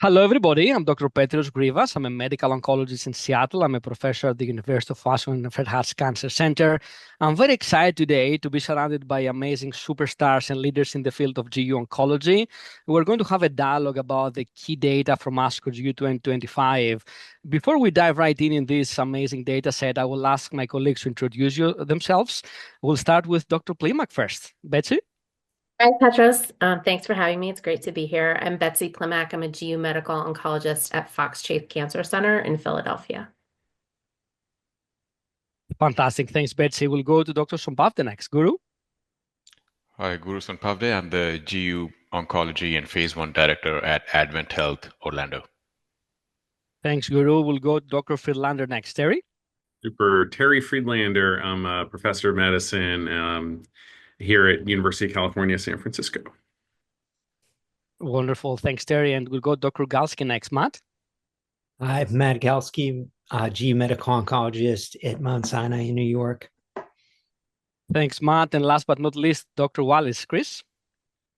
Hello, everybody. I'm Dr. Petros Grivas. I'm a medical oncologist in Seattle. I'm a professor at the University of Washington and Fred Hutch Cancer Center. I'm very excited today to be surrounded by amazing superstars and leaders in the field of GU oncology. We're going to have a dialogue about the key data from ASCO GU 2025. Before we dive right in this amazing data set, I will ask my colleagues to introduce themselves. We'll start with Dr. Plimack first. Betsy? Hi, Petros. Thanks for having me. It's great to be here. I'm Betsy Plimack. I'm a GU medical oncologist at Fox Chase Cancer Center in Philadelphia. Fantastic. Thanks, Betsy. We'll go to Dr. Sonpavde next. Guru? Hi, Guru Sonpavde. I'm the GU Oncology and Phase 1 Director at Advent Health, Orlando. Thanks, Guru. We'll go to Dr. Friedlander next. Terry? Super. Terry Friedlander. I'm a professor of medicine here at University of California, San Francisco. Wonderful. Thanks, Terry. And we'll go to Dr. Galsky next. Matt? I'm Matt Galsky, GU medical oncologist at Mount Sinai in New York. Thanks, Matt. And last but not least, Dr. Wallis. Chris?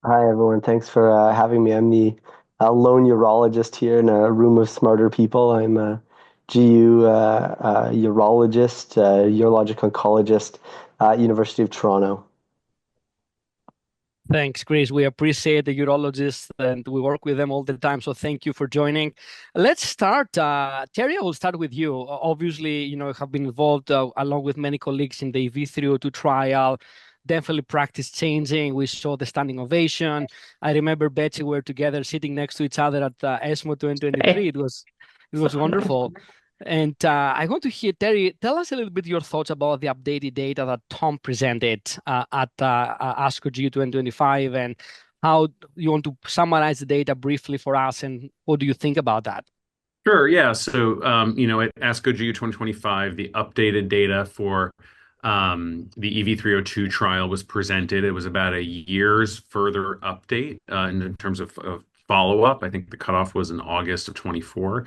Hi, everyone. Thanks for having me. I'm the lone urologist here in a room of smarter people. I'm a GU urologist, urologic oncologist at University of Toronto. Thanks, Chris. We appreciate the urologists and we work with them all the time. So thank you for joining. Let's start. Terry, I will start with you. Obviously, you have been involved along with many colleagues in the EV-302 trial. Definitely practice changing. We saw the standing ovation. I remember Betsy, we were together sitting next to each other at ESMO 2023. It was wonderful. And I want to hear, Terry, tell us a little bit your thoughts about the updated data that Tom presented at ASCO GU 2025 and how you want to summarize the data briefly for us and what do you think about that? Sure. Yeah. So, at ASCO GU 2025, the updated data for the EV-302 trial was presented. It was about a year's further update in terms of follow-up. I think the cutoff was in August of 24.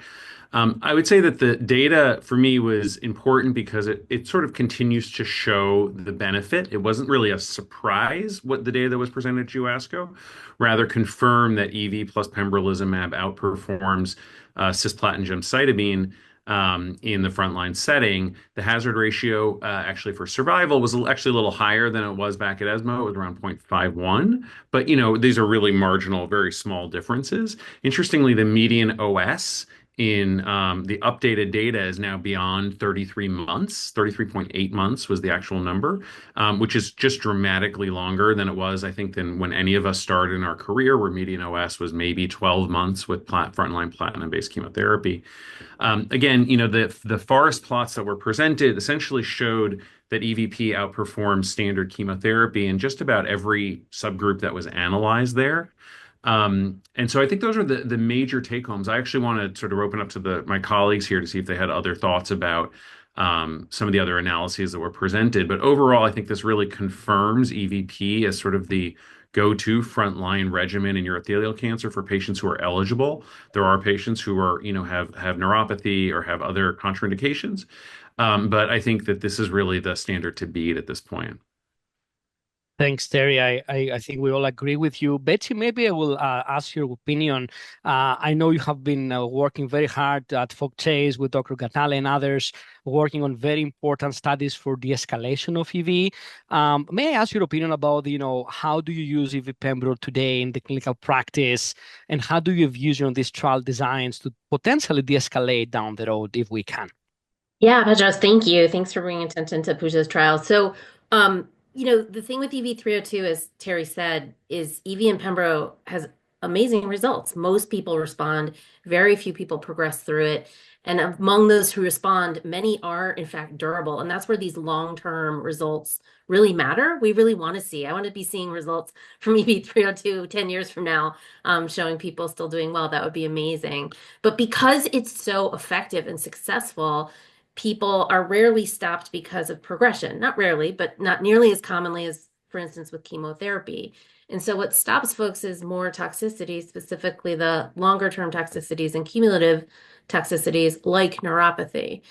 I would say that the data for me was important because it sort of continues to show the benefit. It wasn't really a surprise what the data that was presented at ASCO, rather confirm that EV plus pembrolizumab outperforms cisplatin gemcitabine in the frontline setting. The hazard ratio actually for survival was actually a little higher than it was back at ESMO. It was around 0.51. But, these are really marginal, very small differences. Interestingly, the median OS in the updated data is now beyond 33 months. 33.8 months was the actual number, which is just dramatically longer than it was, I think, than when any of us started in our career, where median OS was maybe 12 months with frontline platinum-based chemotherapy. Again, the forest plots that were presented essentially showed that EVP outperformed standard chemotherapy in just about every subgroup that was analyzed there. And so I think those are the major take homes. I actually want to sort of open up to my colleagues here to see if they had other thoughts about some of the other analyses that were presented. But overall, I think this really confirms EVP as sort of the go-to frontline regimen in urothelial cancer for patients who are eligible. There are patients who are, have neuropathy or have other contraindications. But I think that this is really the standard to beat at this point. Thanks, Terry. I think we all agree with you. Betsy, maybe I will ask your opinion. I know you have been working very hard at Fox Chase with Dr. Gatale and others, working on very important studies for de-escalation of EV. May I ask your opinion about, how do you use EV-Pembro today in the clinical practice, and how do you view these trial designs to potentially de-escalate down the road if we can? Yeah, Petros, thank you. Thanks for bringing attention to Pooja's trial. So, the thing with EV-302, as Terry said, is EV and Pembro has amazing results. Most people respond. Very few people progress through it. And among those who respond, many are, in fact, durable. And that's where these long-term results really matter. We really want to see. I want to be seeing results from EV-302 10 years from now, showing people still doing well. That would be amazing. But because it's so effective and successful, people are rarely stopped because of progression. Not rarely, but not nearly as commonly as, for instance, with chemotherapy. And so what stops folks is more toxicities, specifically the longer-term toxicities and cumulative toxicities like neuropathy.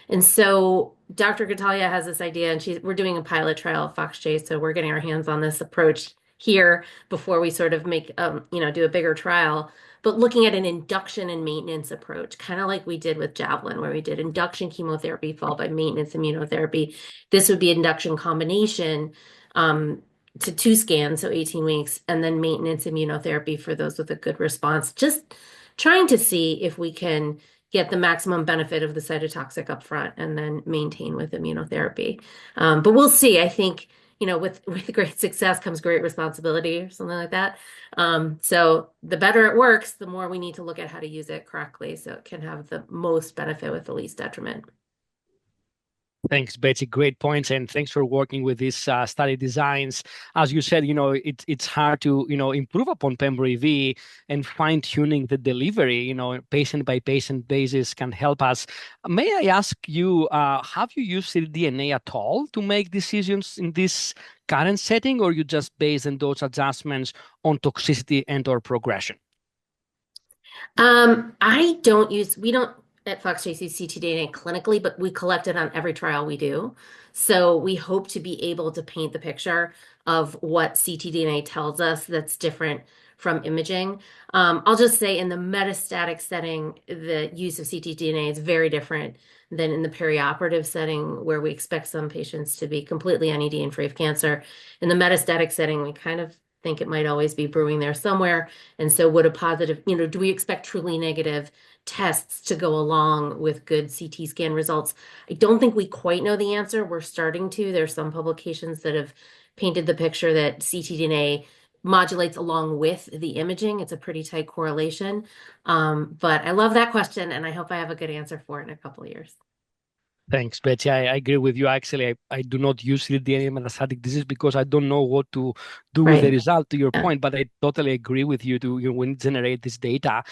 And so Dr. Gatalia has this idea, and we're doing a pilot trial at Fox Chase, so we're getting our hands on this approach here before we sort of make, do a bigger trial. but looking at an induction and maintenance approach, kind of like we did with Javelin, where we did induction chemotherapy followed by maintenance immunotherapy. This would be induction combination to 2 scans, so 18 weeks, and then maintenance immunotherapy for those with a good response. Just trying to see if we can get the maximum benefit of the cytotoxic upfront and then maintain with immunotherapy. But we'll see. I think, with great success comes great responsibility or something like that. So the better it works, the more we need to look at how to use it correctly so it can have the most benefit with the least detriment. Thanks, Betsy. Great points, and thanks for working with these study designs. As you said, it's hard to improve upon Pembro EV, and fine tuning the delivery, patient by patient basis can help us. May I ask you, have you used ctDNA at all to make decisions in this current setting, or you just based on those adjustments on toxicity and/or progression? We don't at Fox use ctDNA clinically, but we collect it on every trial we do. So we hope to be able to paint the picture of what ctDNA tells us that's different from imaging. I'll just say in the metastatic setting, the use of ctDNA is very different than in the perioperative setting, where we expect some patients to be completely NED and free of cancer. In the metastatic setting, we kind of think it might always be brewing there somewhere. And so would a positive, do we expect truly negative tests to go along with good CT scan results? I don't think we quite know the answer. We're starting to. There's some publications that have painted the picture that ctDNA modulates along with the imaging. It's a pretty tight correlation. But I love that question, and I hope I have a good answer for it in a couple of years. Thanks, Betsy. I agree with you. Actually, I do not use ctDNA metastatic disease because I don't know what to do with the result, to your point, but I totally agree with you we generate this data.